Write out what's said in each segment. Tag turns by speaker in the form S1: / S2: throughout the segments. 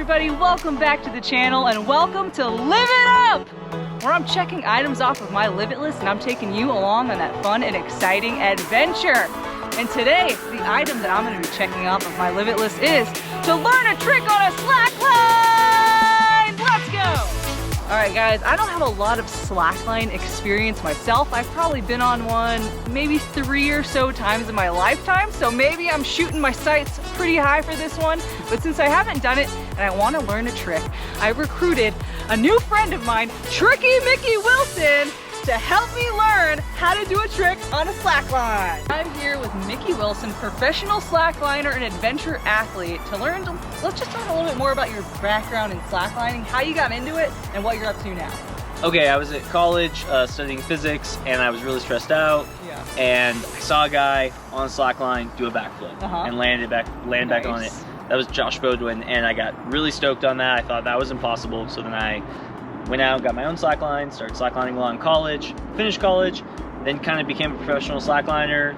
S1: everybody, welcome back to the channel and welcome to Live It Up, where I'm checking items off of my Live It list and I'm taking you along on that fun and exciting adventure. And today, the item that I'm going to be checking off of my Live It list is to learn a trick on a slackline. Let's go! Alright guys, I don't have a lot of slackline experience myself. I've probably been on one maybe 3 or so times in my lifetime, so maybe I'm shooting my sights pretty high for this one. But since I haven't done it and I want to learn a trick, I've recruited a new friend of mine, Tricky Mickey Wilson, to help me learn how to do a trick on a slackline. I'm here with Mickey Wilson, professional slackliner and adventure athlete, to let's just talk a little bit more about your background in slacklining, how you got into it, and what you're up to now.
S2: Okay, I was at college studying physics, and I was really stressed out.
S1: Yeah.
S2: And I saw a guy on a slackline do a backflip and land back on it. That was Josh Bodwin, and I got really stoked on that. I thought that was impossible, so then I went out, got my own slackline, started slacklining while in college, finished college, then kind of became a professional slackliner,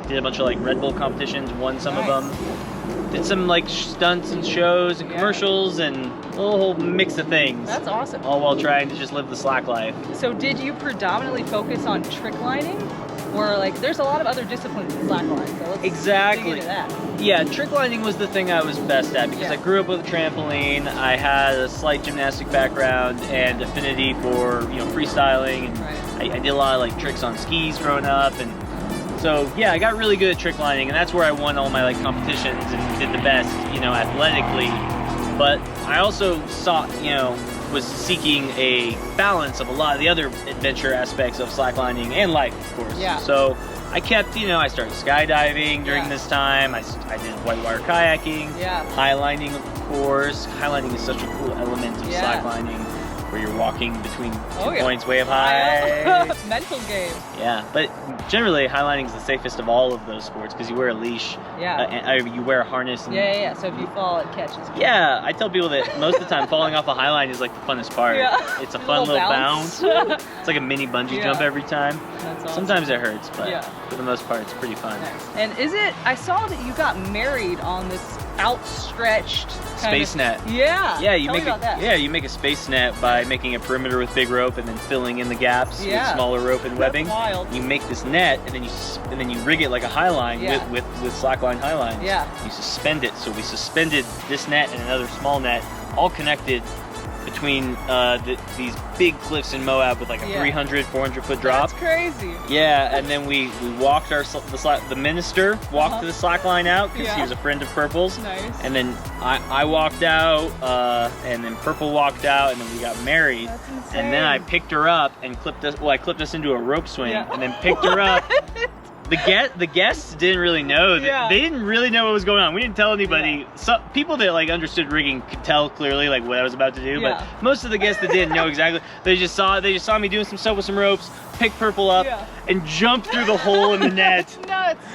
S2: did a bunch of like Red Bull competitions, won some of them, did some like stunts and shows and commercials and a whole mix of things.
S1: That's awesome.
S2: All while trying to just live the slack life.
S1: So did you predominantly focus on trick lining? Or like, there's a lot of other disciplines in slackline, so let's dig into that.
S2: Yeah, trick lining was the thing I was best at because I grew up with a trampoline. I had a slight gymnastic background and affinity for freestyling, and I did a lot of like tricks on skis growing up, and so yeah, I got really good at trick lining, and that's where I won all my like competitions and did the best, athletically. But I also was seeking a balance of a lot of the other adventure aspects of slacklining and life, of course. Yeah. So I kept, I started skydiving during this time. I did whitewater kayaking. Yeah. Highlining, of course. Highlining is such a cool element of slacklining, where you're walking between two points way up high.
S1: Mental game.
S2: Yeah, but generally highlining is the safest of all of those sports because you wear a leash. Yeah. You wear a harness. And,
S1: so if you fall, it catches you.
S2: Yeah, I tell people that most of the time falling off a highline is like the funnest part. Yeah. It's a fun little bounce. It's like a mini bungee jump every time. That's awesome. Sometimes it hurts, but for the most part, it's pretty fun. Nice.
S1: And I saw that you got married on this outstretched
S2: space net.
S1: Yeah.
S2: Yeah, you make a space net by making a perimeter with big rope and then filling in the gaps with smaller rope and webbing.
S1: That's wild.
S2: You make this net and then you rig it like a highline with slackline highlines. Yeah. You suspend it. So we suspended this net and another small net, all connected between these big cliffs in Moab with like a 300, 400 foot drop.
S1: That's crazy.
S2: Yeah, and then we walked the minister walked the slackline out because he was a friend of Purple's. Nice. And then I walked out, and then Purple walked out, and then we got married.
S1: That's insane.
S2: And then I picked her up and clipped us into a rope swing, and then picked her up. The guests didn't really know that they didn't really know what was going on. We didn't tell anybody. Some people that like understood rigging could tell clearly like what I was about to do, but most of the guests that didn't know exactly. They just saw me doing some stuff with some ropes, pick Purple up, and jump through the hole in the net.
S1: Nuts!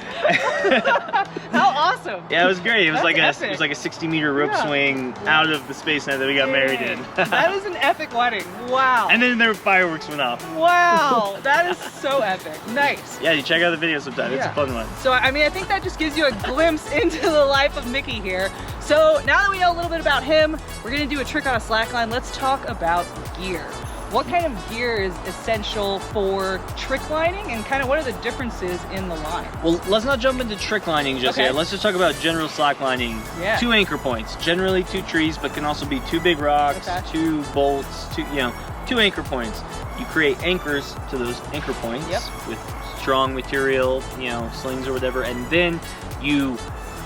S1: How awesome!
S2: Yeah, it was great. It was like a 60-meter rope swing out of the space net that we got married in.
S1: That is an epic wedding. Wow!
S2: And then their fireworks went off.
S1: Wow! That is so epic. Nice.
S2: Yeah, you check out the video sometime. It's a fun one.
S1: So I mean, I think that just gives you a glimpse into the life of Mickey here. So now that we know a little bit about him, we're gonna do a trick on a slackline. Let's talk about gear. What kind of gear is essential for trick lining, and kind of what are the differences in the line?
S2: Well, let's not jump into trick lining just yet. Let's just talk about general slack lining. Yeah. 2 anchor points, generally 2 trees, but can also be 2 big rocks, 2 bolts, 2 anchor points. You create anchors to those anchor points with strong material, slings or whatever, and then you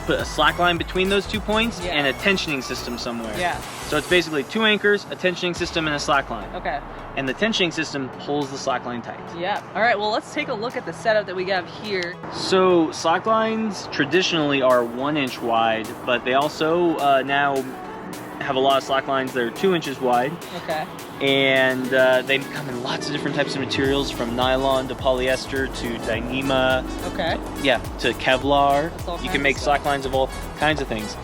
S2: put a slack line between those 2 points and a tensioning system somewhere. Yeah. So it's basically 2 anchors, a tensioning system, and a slack line. Okay. And the tensioning system pulls the slack line tight. Yeah. All right, well, let's take a look at the setup that we have here. So slack lines traditionally are 1 inch wide, but they also now have a lot of slack lines that are 2 inches wide. Okay. And they come in lots of different types of materials, from nylon to polyester to Dyneema. Okay. To Kevlar. You can make slack lines of all kinds of things.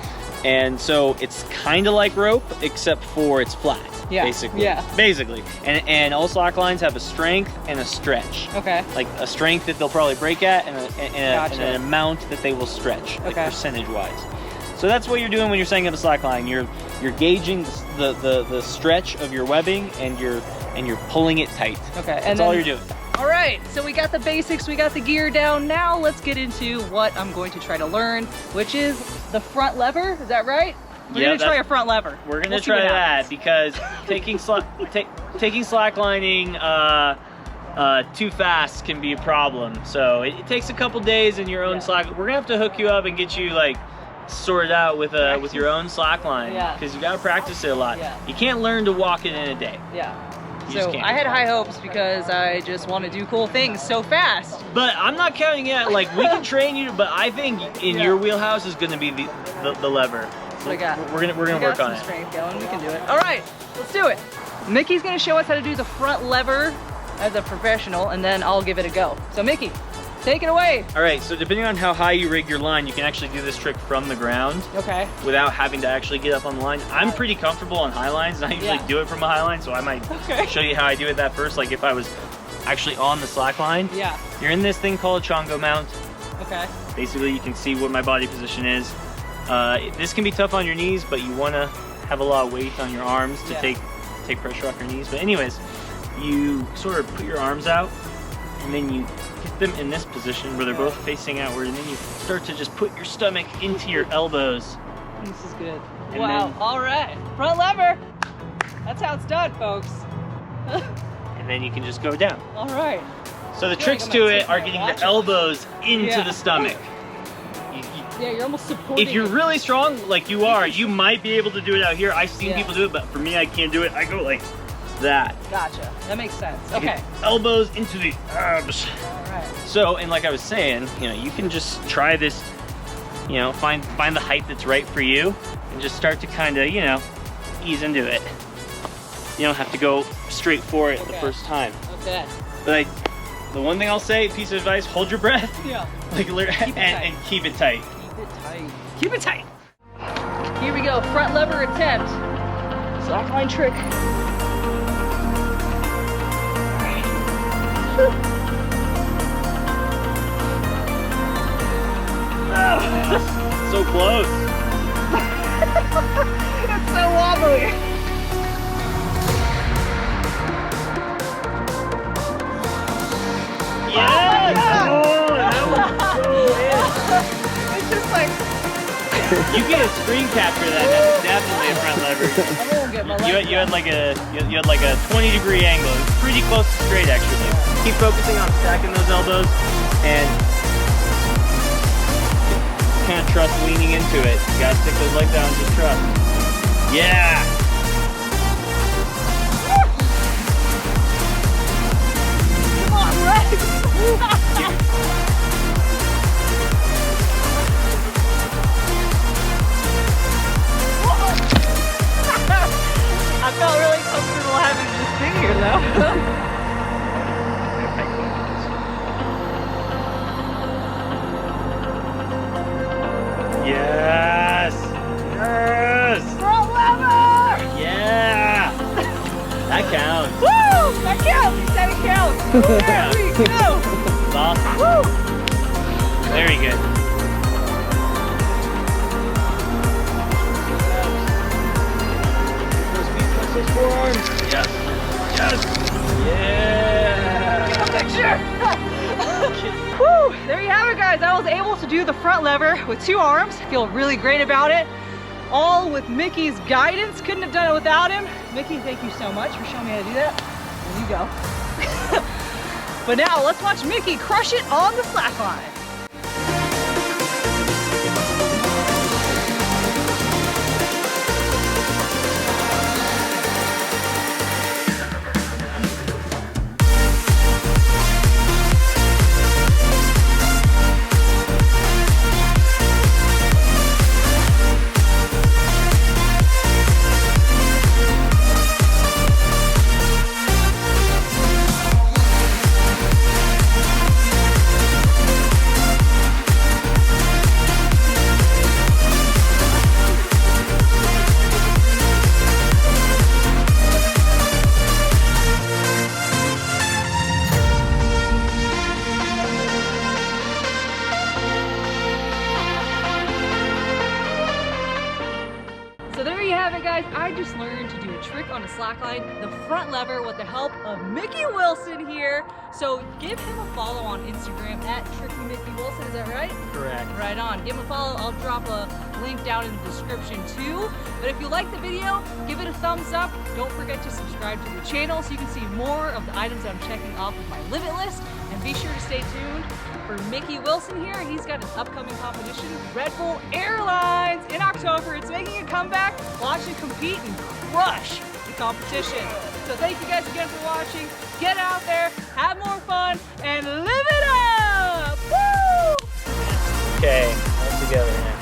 S2: And so it's kind of like rope, except for it's flat. Basically. Basically. And all slack lines have a strength and a stretch. Okay. Like a strength that they'll probably break at, and an amount that they will stretch, like percentage-wise. So that's what you're doing when you're setting up a slack line. You're gauging the stretch of your webbing, and you're pulling it tight.
S1: Okay,
S2: that's all you're doing.
S1: All right, so we got the basics, we got the gear down. Now let's get into what I'm going to try to learn, which is the front lever. Is that right? We're gonna try a front lever.
S2: We're gonna try that because taking slacklining too fast can be a problem. So it takes a couple days in your own slack. We're gonna have to hook you up and get you like sorted out with your own slackline, because you gotta practice it a lot. You can't learn to walk it in a day.
S1: So I had high hopes because I just want to do cool things so fast.
S2: But I'm not counting it. Like, we can train you, but I think in your wheelhouse is gonna be the lever. So we're gonna work on it.
S1: Strength going. We can do it. All right, let's do it. Mickey's gonna show us how to do the front lever as a professional, and then I'll give it a go. So Mickey, take it away.
S2: All right, so depending on how high you rig your line, you can actually do this trick from the ground.
S1: Okay.
S2: Without having to actually get up on the line. I'm pretty comfortable on high lines, and I usually do it from a high line, so I might show you how I do it that first, like if I was actually on the slack line.
S1: Yeah.
S2: You're in this thing called a chongo mount.
S1: Okay.
S2: Basically, you can see what my body position is. This can be tough on your knees, but you want to have a lot of weight on your arms to take pressure off your knees. But anyways, you sort of put your arms out, and then you get them in this position where they're both facing outward, and then you start to just put your stomach into your elbows.
S1: This is good.
S2: And
S1: wow, all right. Front lever. That's how it's done, folks.
S2: And then you can just go down.
S1: All right.
S2: So the tricks to it are getting the elbows into the stomach.
S1: Yeah, you're almost supporting.
S2: If you're really strong, like you are, you might be able to do it out here. I've seen people do it, but for me, I can't do it. I go like that.
S1: Gotcha. That makes sense. Okay.
S2: Elbows into the abs.
S1: All right.
S2: So, and like I was saying, you can just try this, find the height that's right for you, and just start to kind of, ease into it. You don't have to go straight for it the first time.
S1: Okay.
S2: But the one thing I'll say, piece of advice, hold your breath.
S1: Yeah.
S2: Like, and keep it tight.
S1: Keep it tight. Keep it tight. Here we go, front lever attempt. Slackline trick.
S2: So close.
S1: It's so wobbly.
S2: Yes! Oh, that was so
S1: It's just like...
S2: You get a screen capture of that. That's definitely a front lever.
S1: I'm gonna get my legs
S2: You had like a 20-degree angle. It was pretty close to straight, actually. Keep focusing on stacking those elbows and kind of trust leaning into it. You gotta stick those legs down and just trust. Yeah!
S1: Come on, legs! I felt really comfortable having this thing here, though.
S2: Yes! Yes!
S1: Front lever!
S2: Yeah! That counts.
S1: Woo! That counts! You said it counts! There we go!
S2: That's awesome.
S1: Woo!
S2: Very good. Those forearms. Yes. Yes. Yeah.
S1: Get a picture. Woo! There you have it, guys. I was able to do the front lever with 2 arms. Feel really great about it. All with Mickey's guidance. Couldn't have done it without him. Mickey, thank you so much for showing me how to do that. There you go. But now let's watch Mickey crush it on the slack line. guys, I just learned to do a trick on a slackline, the front lever, with the help of Mickey Wilson here. So give him a follow on Instagram at TrickyMickeyWilson, is that right?
S2: Correct.
S1: Right on. Give him a follow. I'll drop a link down in the description too. But if you like the video, give it a thumbs up. Don't forget to subscribe to the channel so you can see more of the items I'm checking off of my limit list. And be sure to stay tuned for Mickey Wilson here. He's got an upcoming competition, Red Bull Airlines, in October. It's making a comeback. Watch it compete and crush the competition. So thank you guys again for watching. Get out there, have more fun, and live it up! Woo!
S2: Okay, all together now.